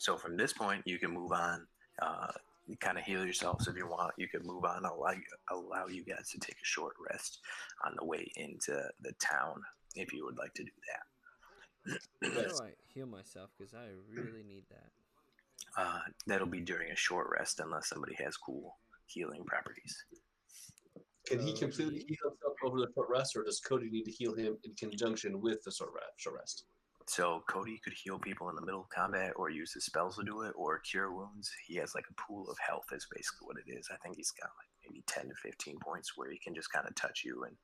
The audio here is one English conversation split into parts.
So from this point, you can move on. You kind of heal yourselves if you want. You can move on. Allow you guys to take a short rest on the way into the town if you would like to do that. How do I heal myself? Because I really need that. That'll be during a short rest unless somebody has cool healing properties. Can he completely Cody? heal himself over the short rest, or does Cody need to heal him in conjunction with the short rest? So Cody could heal people in the middle of combat or use his spells to do it or cure wounds. He has like a pool of health is basically what it is. I think he's got like maybe 10 to 15 points where he can just kind of touch you and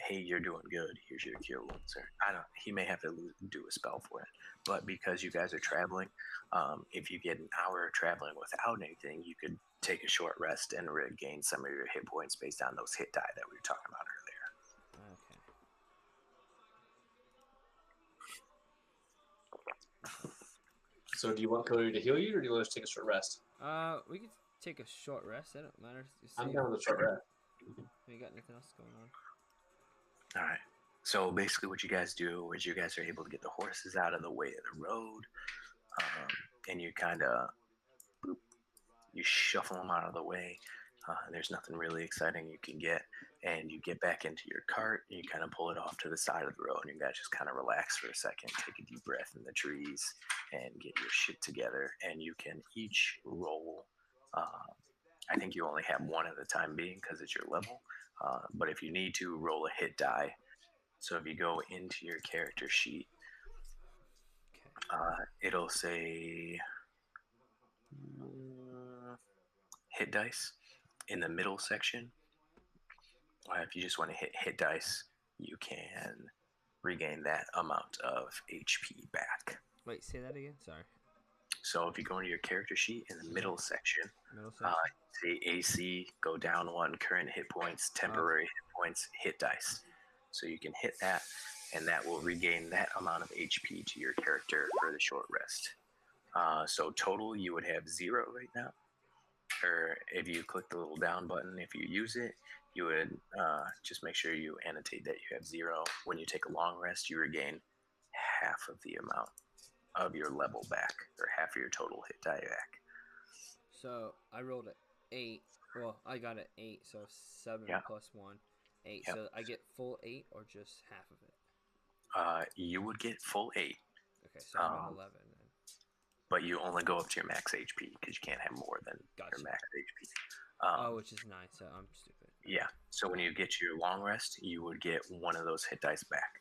hey, you're doing good. Here's your cure wounds. Or he may have to do a spell for it. But because you guys are traveling, if you get an hour traveling without anything, you could take a short rest and regain some of your hit points based on those hit die that we were talking about earlier. Okay. So do you want Cody to heal you, or do you want us to take a short rest? We could take a short rest. That don't matter. I'm down with a short rest. We got nothing else going on. All right. So basically, what you guys do is you guys are able to get the horses out of the way of the road, and you kind of you shuffle them out of the way. There's nothing really exciting you can get, and you get back into your cart and you kind of pull it off to the side of the road, and you guys just kind of relax for a second, take a deep breath in the trees, and get your shit together. And you can each roll. I think you only have one at the time being because it's your level. But if you need to, roll a hit die. So if you go into your character sheet, it'll say hit dice in the middle section. If you just want to hit dice, you can regain that amount of HP back. Wait, say that again? Sorry. So if you go into your character sheet in the middle section, say AC, go down one, current hit points, temporary hit points, hit dice. So you can hit that, and that will regain that amount of HP to your character for the short rest. So total, you would have 0 right now. Or if you click the little down button, if you use it, you would just make sure you annotate that you have 0. When you take a long rest, you regain half of the amount of your level back, or half of your total hit die back. So I rolled an 8. Well, I got an 8, so 7 plus 1, 8. Yep. So I get full 8 or just half of it? You would get full 8. Okay, so I'm at 11 then. But you only go up to your max HP because you can't have more than your max HP. Which is 9, so I'm stupid. Yeah, so when you get your long rest, you would get one of those hit dice back.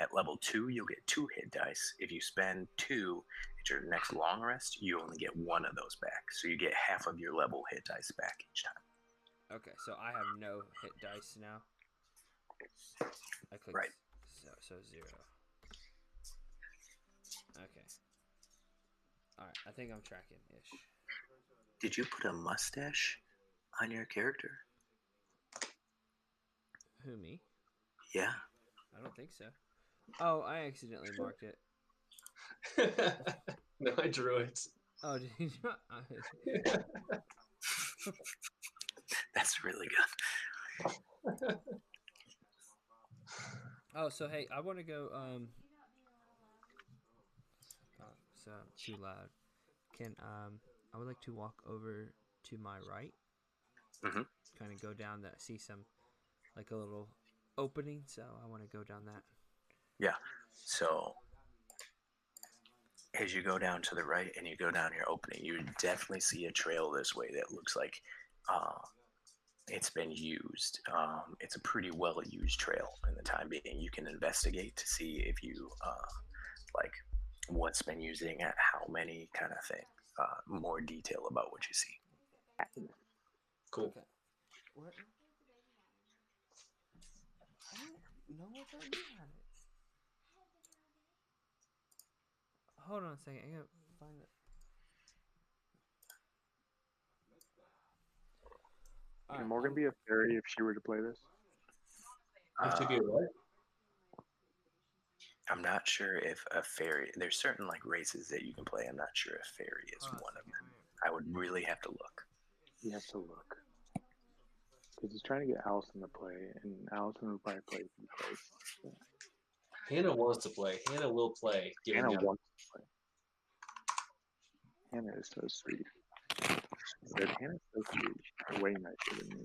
At level 2, you'll get 2 hit dice. If you spend 2 at your next long rest, you only get 1 of those back. So you get half of your level hit dice back each time. Okay, so I have no hit dice now. I clicked right. So 0. Okay. Alright, I think I'm tracking-ish. Did you put a mustache on your character? Who, me? Yeah. I don't think so. Oh, I accidentally marked it. No, I drew it. Oh, did you? That's really good. Oh, so hey, I want to go. So too loud. I would like to walk over to my right. Mm-hmm. Kind of go down that. See some, like a little opening. So I want to go down that. Yeah. So as you go down to the right and you go down your opening, you definitely see a trail this way that looks like it's been used. It's a pretty well used trail in the time being. You can investigate to see if you like what's been using at how many kind of thing. More detail about what you see. Cool. Okay. Where? I don't know what that you had it. Hold on a second. I gotta find it. Can Morgan be a fairy if she were to play this? To be what? I'm not sure if a fairy. There's certain like races that you can play. I'm not sure if fairy is one of them. I would really have to look. You have to look. Because he's trying to get Allison to play, and Allison will probably play if he plays. Yeah. Hannah wants to play. Hannah will play. Hannah wants to play. Hannah is so sweet. She said, Hannah's so sweet. She's way nicer than me.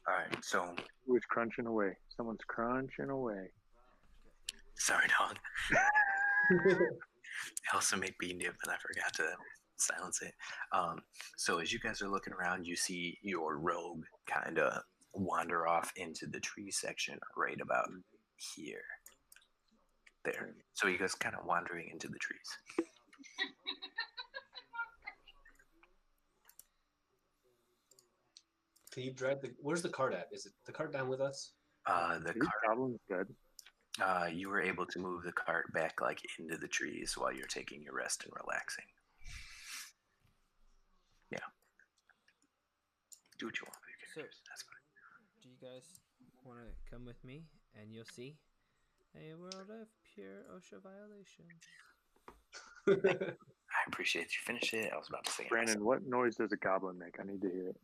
All right, so Who is crunching away? Someone's crunching away. sorry, dog. I also make bean dip, and I forgot to silence it. So as you guys are looking around, you see your rogue kind of wander off into the tree section right about here. There. So you guys kind of wandering into the trees. Can you drive the? Where's the cart at? Is it the cart down with us? The These goblins good. you were able to move the cart back like into the trees while you're taking your rest and relaxing. Yeah. Do what you want with your characters. That's fine. Do you guys want to come with me and you'll see a world of pure OSHA violations? I appreciate you finished it. I was about to say it Brandon, what noise does a goblin make? I need to hear it.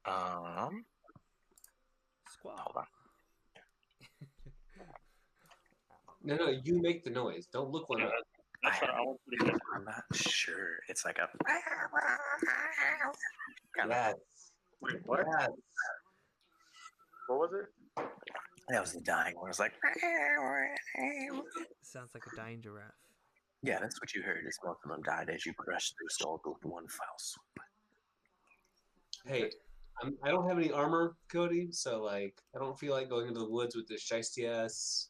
myself. Squall. Hold on. No, you make the noise. Don't look one up. That's what I want to do. I'm not sure. It's like a Yes. Wait, what? Yes. What was it? that was the dying one. It was like Sounds like a dying giraffe. yeah, that's what you heard. Is most of them died as you crushed their skulls with one foul swoop. Hey, I don't have any armor, Cody, so like I don't feel like going into the woods with this shiesty ass.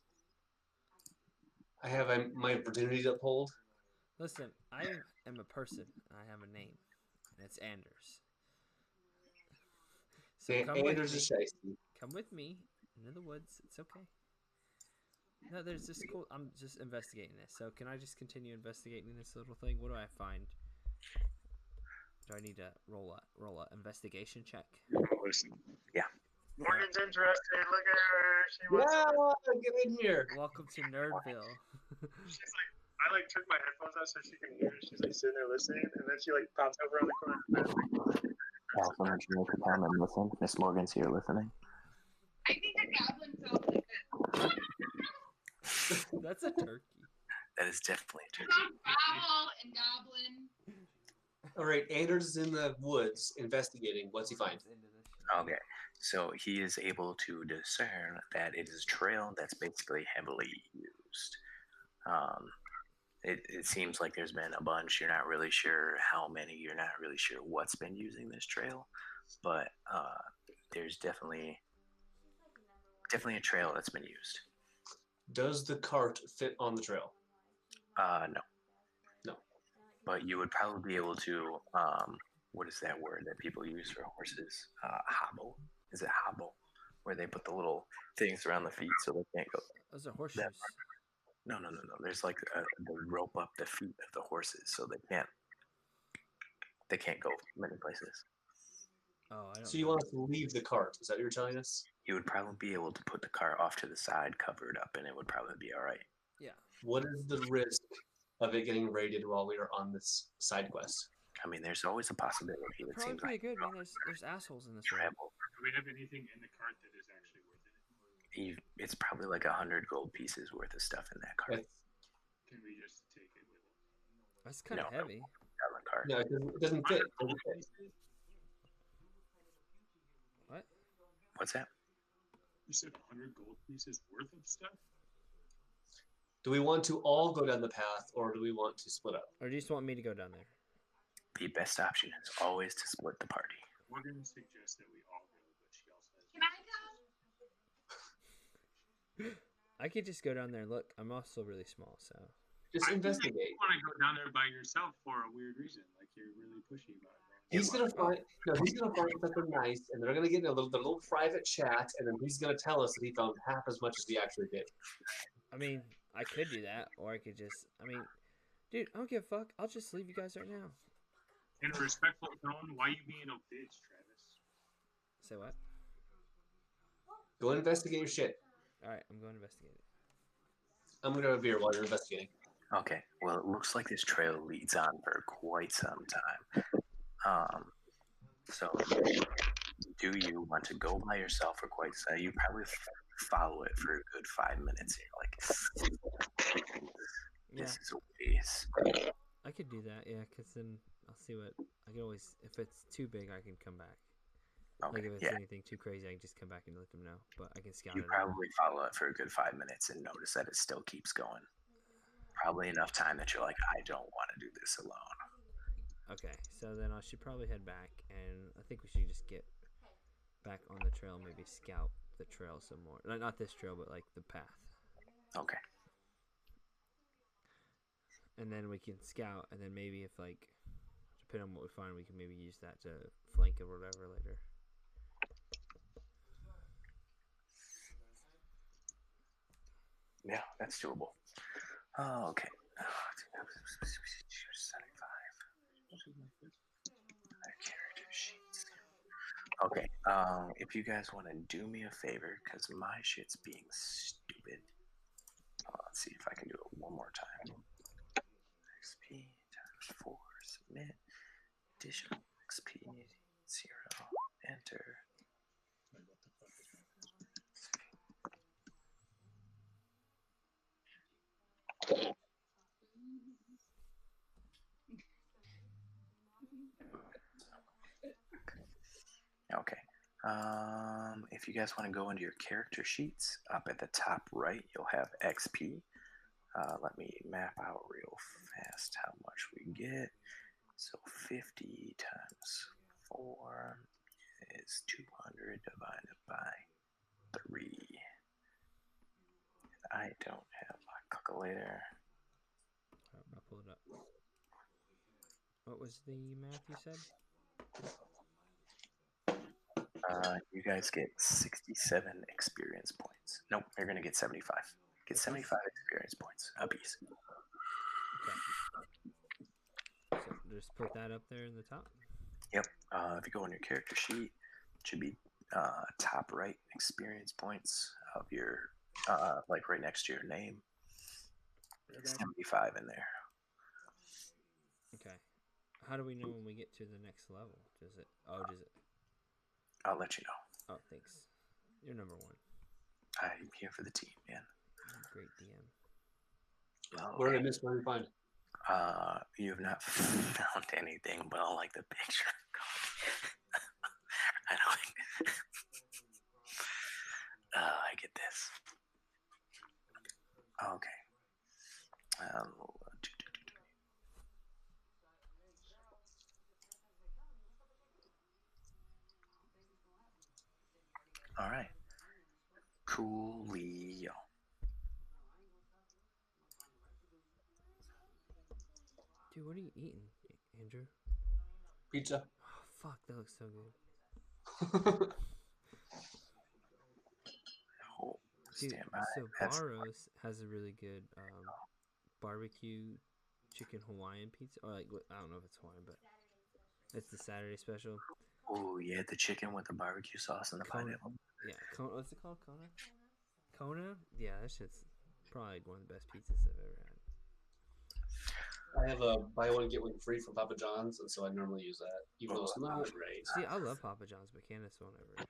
I have my virginity to uphold. Listen, I am a person. I have a name, and it's Anders. So Anders is shiesty. Come with me into the woods. It's okay. No, there's this cool. I'm just investigating this. So can I just continue investigating this little thing? What do I find? Do I need to roll a investigation check? Listen. Yeah. Morgan's interested. Look at her. She wants. Yeah, get in here. Welcome to Nerdville. She's like, I like took my headphones out so she can hear. She's like sitting there listening, and then she like pops over on the corner. Also, want you to make a time and listen. Miss Morgan's here listening. I think a goblin sounds like this. That's a turkey. That is definitely a turkey. Owl and goblin. All right, Anders is in the woods investigating. What's he find? Okay, so he is able to discern that it is a trail that's basically heavily used. It seems like there's been a bunch. You're not really sure how many. You're not really sure what's been using this trail, but there's definitely a trail that's been used. Does the cart fit on the trail? No. No. But you would probably be able to. What is that word that people use for horses? Hobble. Is it hobble? Where they put the little things around the feet so they can't go. Those are horseshoes. No. There's like the rope up the feet of the horses so they can't go many places. Oh, I don't. So you want us to leave the cart? Is that what you're telling us? You would probably be able to put the car off to the side, cover it up, and it would probably be all right. Yeah. What is the risk of it getting raided while we are on this side quest? I mean, there's always a possibility. It Probably seems pretty like good, man. There's assholes in this world. travel. Do we have anything in the cart that is actually worth it? It's probably like 100 gold pieces worth of stuff in that cart. Can we just take it with us? That's kind of No. heavy. That cart. No, it doesn't fit. It doesn't fit. What? What's that? You said 100 gold pieces worth of stuff? Do we want to all go down the path, or do we want to split up? Or do you just want me to go down there? The best option is always to split the party. We're going to suggest that we all go, but she also has. Can I come? I could just go down there and look. I'm also really small, so. Just I feel like investigate. you want to go down there by yourself for a weird reason. Like you're really pushy about it. He's gonna find something nice, and they're gonna get in a little private chat, and then he's gonna tell us that he found half as much as he actually did. I mean, I could do that, or I could just. I mean, dude, I don't give a fuck. I'll just leave you guys right now. In a respectful tone, why you being a bitch, Travis? Say what? Go investigate your shit. All right, I'm going to investigate it. I'm gonna have a beer while you're investigating. Okay, well, it looks like this trail leads on for quite some time. So, do you want to go by yourself for quite some time? You probably follow it for a good 5 minutes. And you're like, Yeah, This is a ways. I could do that. Yeah, because then I'll see what I can always. If it's too big, I can come back. Okay, Like if it's yeah. anything too crazy, I can just come back and let them know. But I can scout You it out. probably follow it for a good 5 minutes and notice that it still keeps going. Probably enough time that you're like, I don't want to do this alone. Okay, so then I should probably head back, and I think we should just get back on the trail. Maybe scout the trail some more. Not this trail, but like the path. Okay. And then we can scout, and then maybe if like, depending on what we find, we can maybe use that to flank or whatever later. Yeah, that's doable. Okay. 75. Character sheets. Okay. If you guys want to do me a favor, because my shit's being stupid. Let's see if I can do it one more time. XP times 4. Submit. Additional XP 0. Enter. Okay. If you guys want to go into your character sheets, up at the top right, you'll have XP. Let me map out real fast how much we get. So 50 times 4 is 200 divided by 3. I don't have my calculator. I'll pull it up. What was the math you said? You guys get 67 experience points. Nope, you're going to get 75. Get 75 experience points apiece. Okay. So just put that up there in the top? Yep. If you go on your character sheet, it should be top right experience points of your, like right next to your name. 75 in there. Okay. How do we know when we get to the next level? Does it? Oh, does it? I'll let you know. Oh, thanks. You're number 1. I'm here for the team, man. Great DM. Okay. What did I miss? What did we find? You have not found anything, but I like the picture. I don't. I get this. Okay. All right. Coolio. Dude, what are you eating, Andrew? Pizza. Oh, fuck, that looks so good. Oh, Dude, stand by. so That's Barros has a really good barbecue chicken Hawaiian pizza. Or like, I don't know if it's Hawaiian, but it's the Saturday special. oh yeah, the chicken with the barbecue sauce and the Kona. pineapple. Yeah, what's it called? Kona? Kona? Yeah, that shit's probably one of the best pizzas I've ever had. I have a buy one get one free from Papa John's, and so I normally use that, even though it's not great. See, I love Papa John's, but Candace won't ever.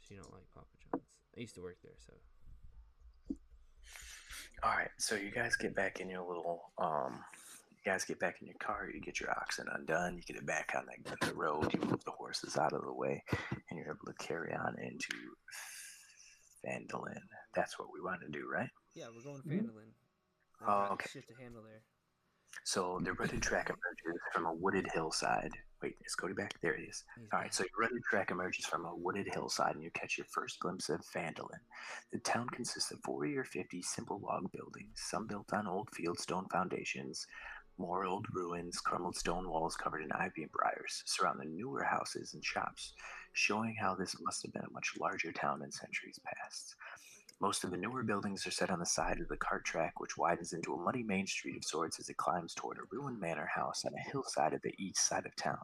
She don't like Papa John's. I used to work there, so. All right, so you guys get back in your little you guys get back in your car, you get your oxen undone, you get it back on the road, you move the horses out of the way, and you're able to carry on into Fandolin. That's what we want to do, right? Yeah, we're going to Fandolin. Oh, okay. Shit to handle there. So the rutted track emerges from a wooded hillside. Wait, is Cody back? There he is. All right, so your rutted track emerges from a wooded hillside, and you catch your first glimpse of Fandolin. The town consists of 40 or 50 simple log buildings, some built on old fieldstone foundations. More old ruins, crumbled stone walls covered in ivy and briars surround the newer houses and shops, showing how this must have been a much larger town in centuries past. Most of the newer buildings are set on the side of the cart track, which widens into a muddy main street of sorts as it climbs toward a ruined manor house on a hillside at the east side of town.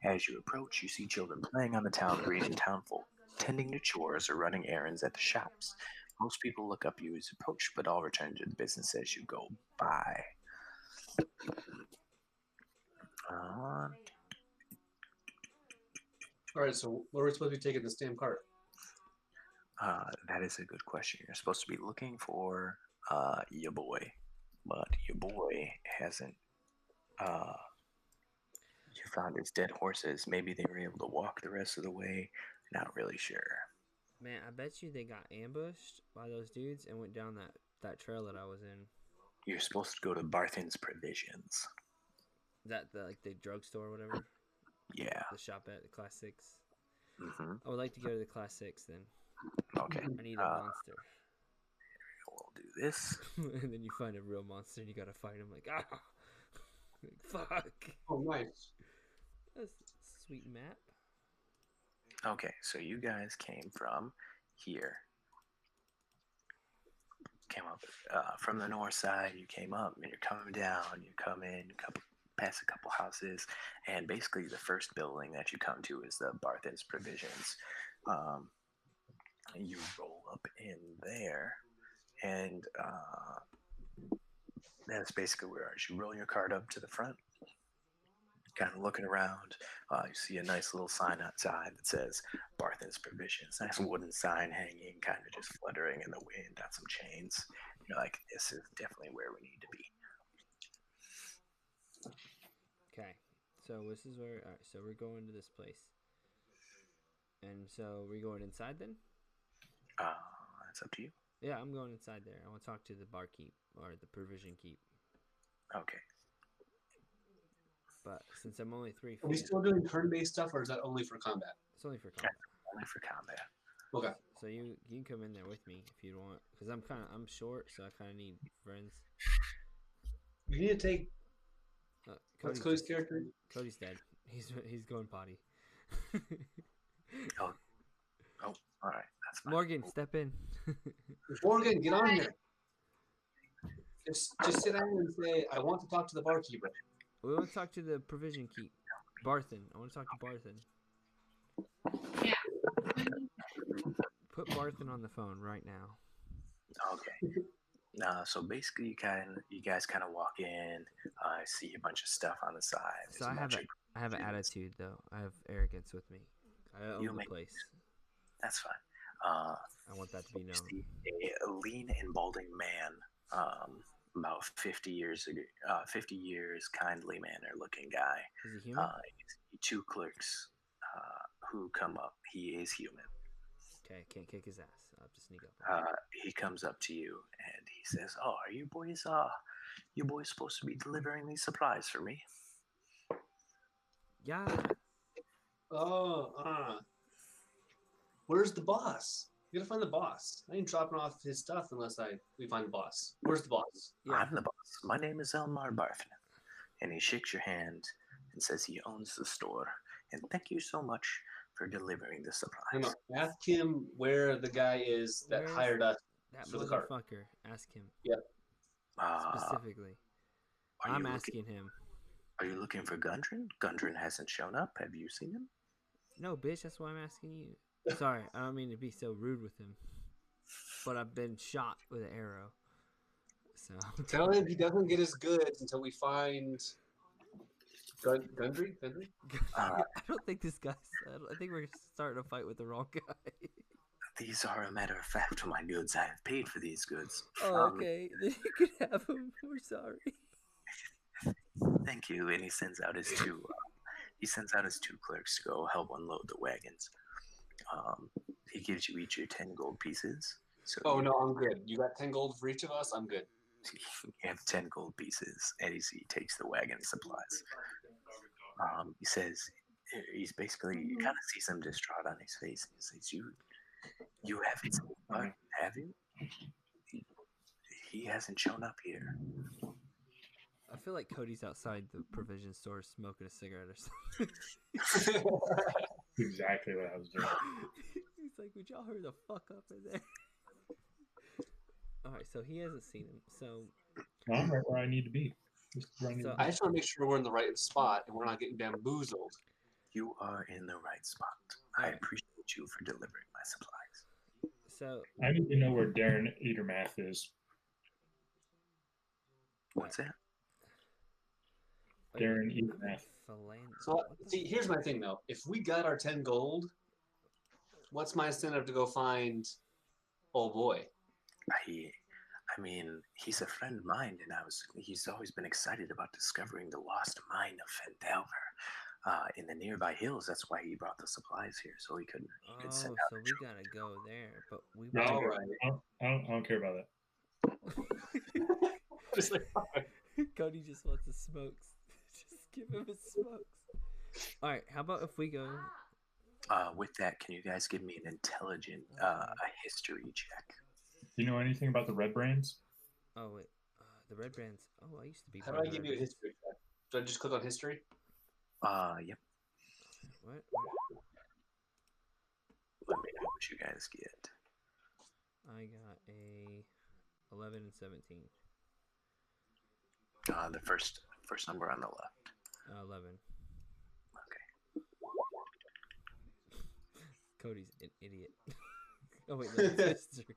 As you approach, you see children playing on the town green and townfolk, tending to chores or running errands at the shops. Most people look up you as you approach, but all return to the business as you go by. All right, so what are we supposed to be taking this damn cart? That is a good question. You're supposed to be looking for your boy, but your boy hasn't. You found his dead horses. Maybe they were able to walk the rest of the way. Not really sure. Man, I bet you they got ambushed by those dudes and went down that trail that I was in. You're supposed to go to Barthen's Provisions. Is that the drugstore or whatever? Yeah. The shop at the Class 6? Mm-hmm. I would like to go to the Class 6 then. Okay. I need a monster. We'll do this. And then you find a real monster and you gotta fight him like, ah! Like, fuck! Oh, nice. That's a sweet map. Okay, so you guys came from here. Came up from the north side. You came up and you're coming down. You come in, past a couple houses, and basically the first building that you come to is the Barthen's Provisions. You roll up in there, and that's basically where you roll your cart up to the front. Kind of looking around, you see a nice little sign outside that says Barthen's Provisions. Nice wooden sign hanging, kind of just fluttering in the wind on some chains. You're like, this is definitely where we need to be. Okay, so this is where. Alright, so we're going to this place. And so we're going inside then? That's up to you. Yeah, I'm going inside there. I want to talk to the barkeep or the provision keep. Okay. But since I'm only 3 feet, Are we still doing turn-based stuff, or is that only for combat? it's only for combat. Only for combat. Okay. So you can come in there with me if you want, because I'm short, so I kind of need friends. We need to take. What's Cody's Cody's character? Cody's dead. He's going potty. Oh, all right. That's fine. Morgan, step in. Morgan, get on here. Just sit down and say, I want to talk to the barkeeper. We want to talk to the provision keep. Barthen. I want to talk to Barthen. Yeah. Put Barthen on the phone right now. Okay. So basically, you guys kind of walk in. I see a bunch of stuff on the side. So I have an attitude though. I have arrogance with me. I own the place. That's fine. I want that to be known. See a lean and balding man, about 50 years, kindly manner-looking guy. Is he human? Two clerks who come up. He is human. Okay, can't kick his ass. I'll have to sneak up. He comes up to you and he says, "Oh, are you boys supposed to be delivering these supplies for me?" Yeah. Where's the boss? You gotta find the boss. I ain't dropping off his stuff unless we find the boss. Where's the boss? Yeah. I'm the boss. My name is Elmar Barthen. And he shakes your hand and says he owns the store. And thank you so much for delivering the supplies. No. Ask him where the guy is that hired us. That for the cart. motherfucker. Ask him. Yep. Specifically. I'm asking him. Are you looking for Gundren? Gundren hasn't shown up. Have you seen him? No, bitch. That's why I'm asking you. Sorry, I don't mean to be so rude with him. But I've been shot with an arrow. So Tell him he doesn't get his goods until we find Gundry? I don't think this guy's. I think we're starting a fight with the wrong guy. These are a matter of fact for my goods. I have paid for these goods. Oh, okay. Then you can have them. We're sorry. Thank you. And he sends out his two. He sends out his two clerks to go help unload the wagons. He gives you each your 10 gold pieces. So no, I'm good. You got 10 gold for each of us? I'm good. You have 10 gold pieces, and he takes the wagon supplies. He says, he's basically, you kind of see some distraught on his face. He says, you haven't seen Bart, have you? He hasn't shown up here. I feel like Cody's outside the provision store smoking a cigarette or something. Exactly what I was doing. He's like, would y'all hurry the fuck up in there? Alright, so he hasn't seen him. So I'm right where I need to be. I just want to make sure we're in the right spot and we're not getting bamboozled. You are in the right spot. I appreciate you for delivering my supplies. So I need to know where Darren Eatermath is. What's that? Darren Eatermath. So, see, here's my thing, though. If we got our 10 gold, what's my incentive to go find old boy? I I mean, he's a friend of mine, and he's always been excited about discovering the lost mine of Fendelver in the nearby hills. That's why he brought the supplies here, so he could send Oh, out so a we troop. gotta go there, but we Yeah, All won't. right. I don't care about that. Just like, Cody just wants the smokes. Just give him his smokes. All right, how about if we go? With that, can you guys give me an intelligent a history check? Do you know anything about the red brands? Oh wait, the red brands. Oh, I used to be. how do part I of the give Red you a Brands. history check? Do I just click on history? Yep. What? Let me know what you guys get. I got a 11 and 17. The first number on the left. 11. Okay. Cody's an idiot. Oh wait, no, it's history.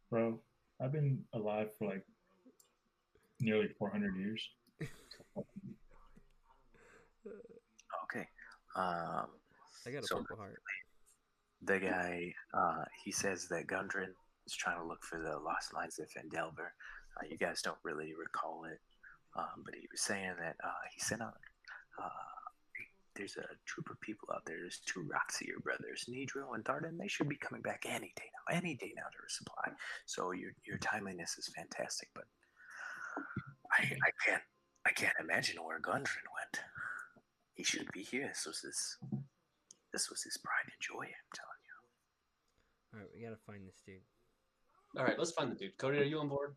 Bro, I've been alive for like nearly 400 years. Okay. I got a So purple heart. the guy, he says that Gundren is trying to look for the lost mines of Fendelver. You guys don't really recall it, but he was saying that he sent out. There's a troop of people out there. There's two Roxier brothers, Nidro and Darden. They should be coming back any day now to resupply. So your timeliness is fantastic, but I can't imagine where Gundren went. He should be here. This was his pride and joy. I'm telling you. All right, we gotta find this dude. All right, let's find the dude. Cody, are you on board?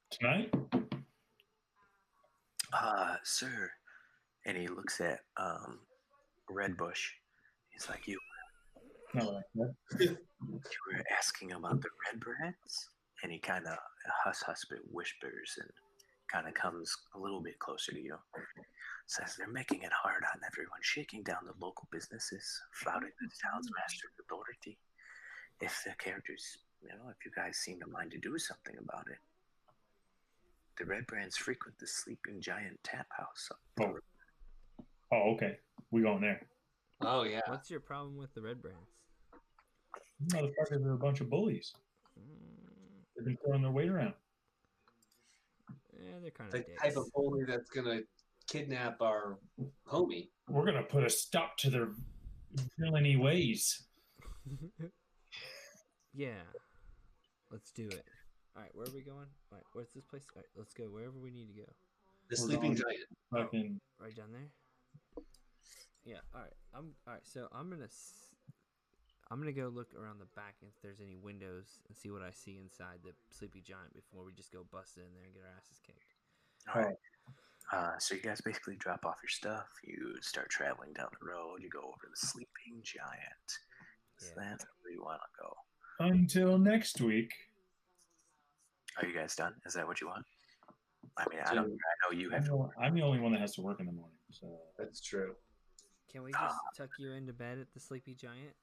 Tonight? Sir. And he looks at Redbush. He's like, you No, were asking about the red brands? And he kind of huspit whispers and kind of comes a little bit closer to you. Says they're making it hard on everyone, shaking down the local businesses, flouting the town's master's authority. If the characters, if you guys seem to mind to do something about it. The red brands frequent the Sleeping Giant tap house. Oh, okay. We going there. Oh yeah. What's your problem with the red brands? You motherfuckers are a bunch of bullies. They've been throwing their weight around. Yeah, they're kind The of dicks. type of bully that's gonna kidnap our homie. We're gonna put a stop to their villainy ways. Yeah, let's do it. All right, where are we going? All right, where's this place? All right, let's go wherever we need to go. The We're sleeping going- giant. Fucking Right down there. Yeah. All right. All right. So I'm gonna go look around the back if there's any windows and see what I see inside the Sleepy Giant before we just go bust in there and get our asses kicked. All right. So you guys basically drop off your stuff. You start traveling down the road. You go over the Sleeping Giant. So Yeah. that's where you want to go. until next week. Are you guys done? Is that what you want? I mean, I know you have to work. I'm the only one that has to work in the morning. So That's true. Can we just tuck you into bed at the Sleepy Giant?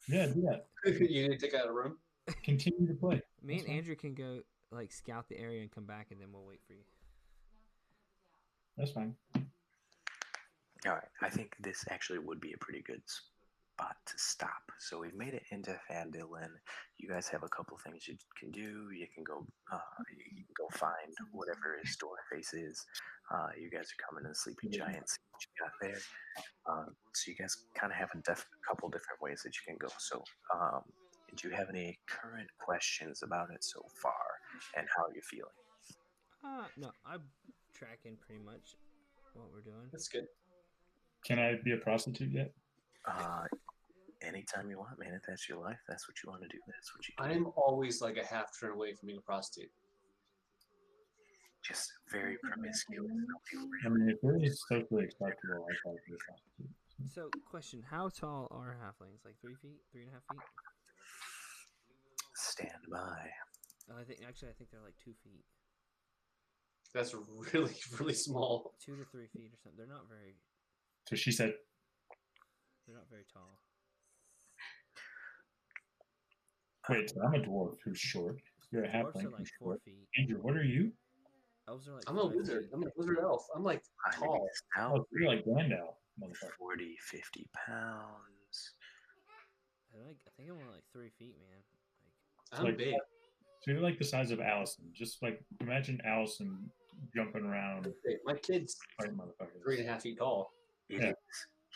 yeah, do that. You need to take out a room. Continue to play. Me That's and fine. Andrew can go like scout the area and come back, and then we'll wait for you. That's fine. All right. I think this actually would be a pretty good spot to stop. So we've made it into Fandilin. You guys have a couple things you can do. You can go find whatever his store face is. You guys are coming to the Sleeping Giant. See what you got there. So you guys kind of have a couple different ways that you can go. So do you have any current questions about it so far, and how are you feeling? No, I'm tracking pretty much what we're doing. That's good. Can I be a prostitute yet? Anytime you want, man. If that's your life, that's what you want to do. That's what you do. I'm always like a half turn away from being a prostitute. Just very promiscuous. I mean, if it is socially acceptable, I'd like to be a prostitute. So, question: how tall are halflings? Like 3 feet, 3.5 feet? Stand by. I think they're like 2 feet, That's really, really small. 2 to 3 feet or something. They're not very So she said, tall. wait, so I'm a dwarf who's short. You're a Dwarves halfling are like who's 4 short. feet. Andrew, what are you? Elves are like I'm a 5 wizard. feet. I'm a wizard elf. I'm like tall. Now Oh, you're like Gandalf, motherfucker. 40, 50 pounds. I think I'm only like 3 feet, man. I'm like- big. So you're like the size of Allison. Just like imagine Allison jumping around My kid's fighting motherfuckers. 3.5 feet tall. Yeah.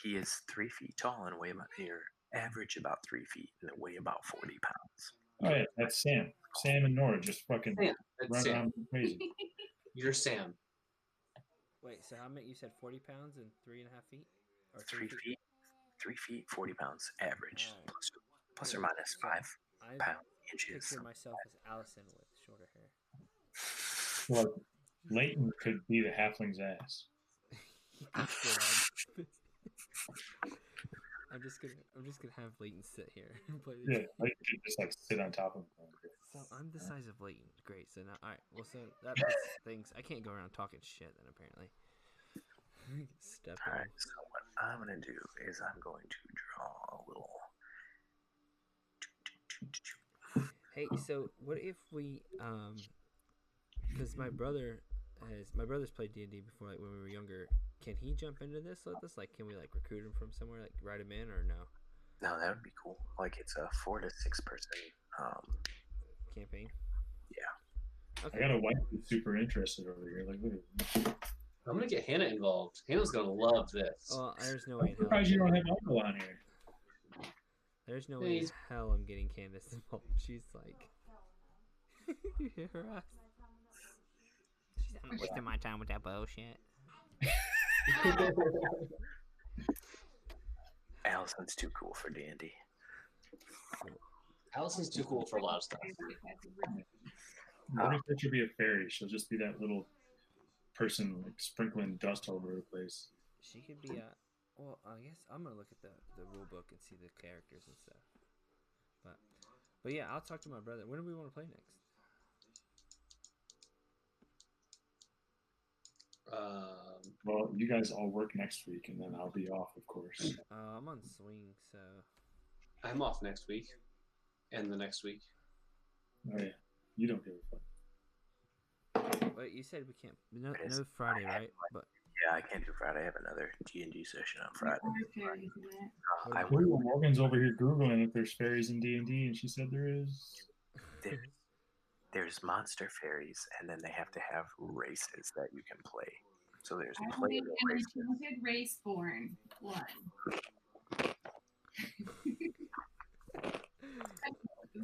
He is 3 feet tall and weigh about here, average about 3 feet and weigh about 40 pounds. Oh yeah, that's Sam. Sam and Nora just fucking Sam. That's run Sam. around crazy. You're Sam. Wait, so how many? You said 40 pounds and 3.5 feet, or 3 feet, 3 feet, 40 pounds average, Alright. plus or minus So 5 I pound inches. picture myself as Allison with shorter hair. So, like, Leighton could be the halfling's ass. He can sit on. I'm just gonna have Leighton sit here and play the Yeah, game. Leighton could just like sit on top of him. So I'm the size of Leighton. Great. So now, all right. Well, so that puts things. I can't go around talking shit then. Apparently. Step All in. right, so what I'm going to do is I'm going to draw a little. Hey, so what if we because my brother's played D&D before, like when we were younger. Can he jump into this with us? Like, can we like recruit him from somewhere, like write him in, or no? No, that would be cool. Like it's a 4 to 6 person. Campaign. Yeah. I Okay. got a wife who's super interested over here. Like, look at I'm gonna get Hannah involved. Hannah's gonna love this. Well, there's no way in I'm hell. surprised you don't have Uncle on here. There's no way in hell I'm getting Candace involved. She's like, you hear her ass? She's I'm not wasting my time with that bullshit. Allison's too cool for D&D. Allison's too cool for a lot of stuff. What if there should be a fairy? She'll just be that little person like sprinkling dust all over the place. She could be a. Well, I guess I'm gonna look at the rule book and see the characters and stuff. But yeah, I'll talk to my brother. When do we want to play next? Well, you guys all work next week, and then I'll be off, of course. I'm on swing, so. I'm off next week, and the next week. Oh yeah, you don't give a fuck. Wait, you said we can't. No Friday, right? But Yeah, I can't do Friday. I have another D&D session on Friday. I Ooh, Morgan's over here googling if there's fairies in D&D, and she said there is. There's monster fairies, and then they have to have races that you can play. So there's I player am a races. tainted race born one.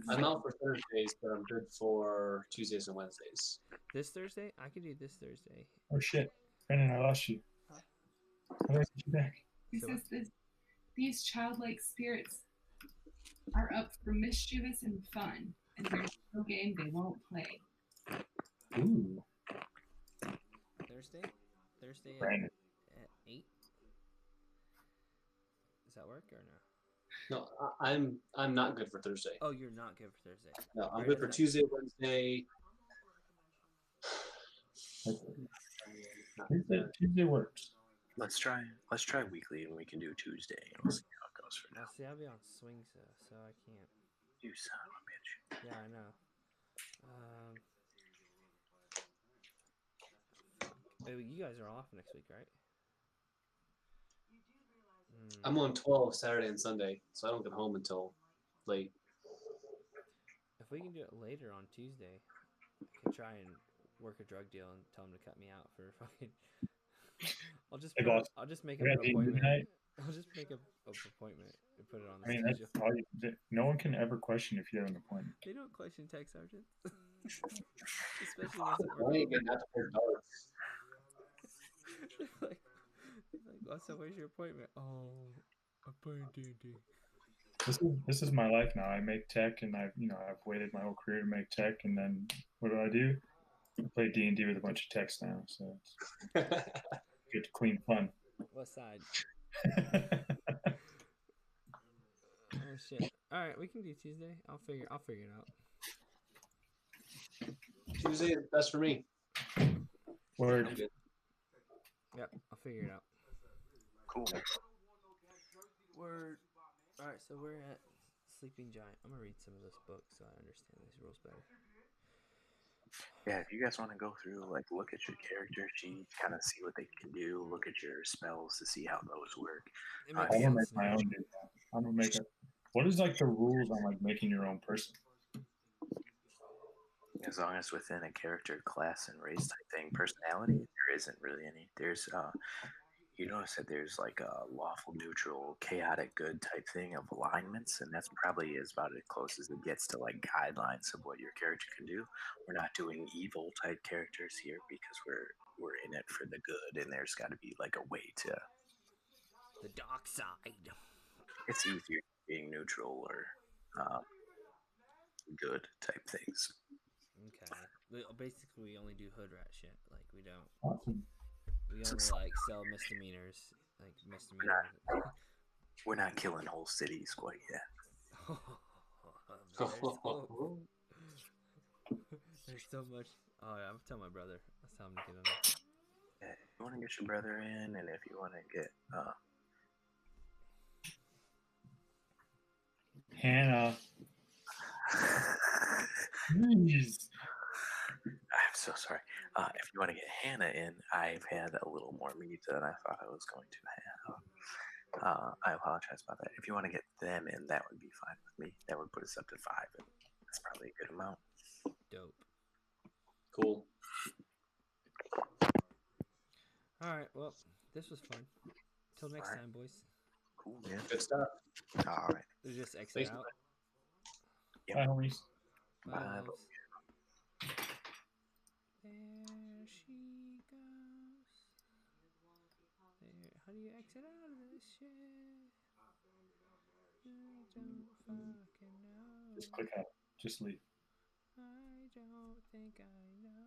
I'm out for Thursdays, but I'm good for Tuesdays and Wednesdays. this Thursday, I could do this Thursday. Oh shit, Brandon, I lost you. How do I get you back? It says these childlike spirits are up for mischievous and fun, and there's no game they won't play. Ooh, Thursday Brandon. at 8. Does that work or no? No, I'm not good for Thursday. Oh, you're not good for Thursday. No, I'm good for Tuesday, Wednesday. Tuesday works. Let's try weekly, and we can do Tuesday. And we'll see how it goes for now. See, I'll be on swing, so I can't. You son of a bitch. Yeah, I know. Wait, you guys are off next week, right? I'm on 12 Saturday and Sunday, so I don't get home until late. If we can do it later on Tuesday, I can try and work a drug deal and tell them to cut me out for fucking. I'll just make an appointment. I'll just make an appointment and put it on the I mean, schedule. that's all no one can ever question if you have an appointment. They don't question tech sergeants. Especially once it I ain't getting out to play darts. like, oh, so where's your appointment? Oh, I'm playing D&D. This is my life now. I make tech, and I've waited my whole career to make tech, and then what do? I play D&D with a bunch of techs now, so it's good, clean fun. What side? Oh shit! All right, we can do Tuesday. I'll figure it out. Tuesday is best for me. Word. I'm good. Yep, I'll figure it out. Cool. Word. All right, so we're at Sleeping Giant. I'm gonna read some of this book so I understand these rules better. Yeah, if you guys want to go through, like, look at your character sheet, kind of see what they can do, look at your spells to see how those work. It I'm makes gonna make sense my now. own. I'm gonna make a What is like the rules on like making your own person? As long as within a character class and race type thing, personality, there isn't really any. There's you notice that there's like a lawful, neutral, chaotic, good type thing of alignments, and that's probably as about as close as it gets to like guidelines of what your character can do. We're not doing evil type characters here because we're in it for the good, and there's got to be like a way to. The dark side. It's easier being neutral or good type things. Okay. Basically, we only do hood rat shit. Like we don't. Awesome. We only like sell misdemeanors. Like misdemeanors. We're not killing whole cities quite yet. There's so much. Oh, yeah, I'm telling my brother. That's how I'm gonna get on it. Yeah, if you want to get your brother in, and if you want to get Hannah. Jeez. I'm so sorry. If you want to get Hannah in, I've had a little more meat than I thought I was going to have. I apologize about that. If you want to get them in, that would be fine with me. That would put us up to 5, and that's probably a good amount. Dope. Cool. All right. Well, this was fun. Till next All right. time, boys. Cool, man. Good stuff. All right. We just exit Thanks. out. Yep. Bye, homies. Bye, Bye. loves. There she goes. There. How do you exit out of this shit? I don't fucking know. Just click out. Just leave. I don't think I know.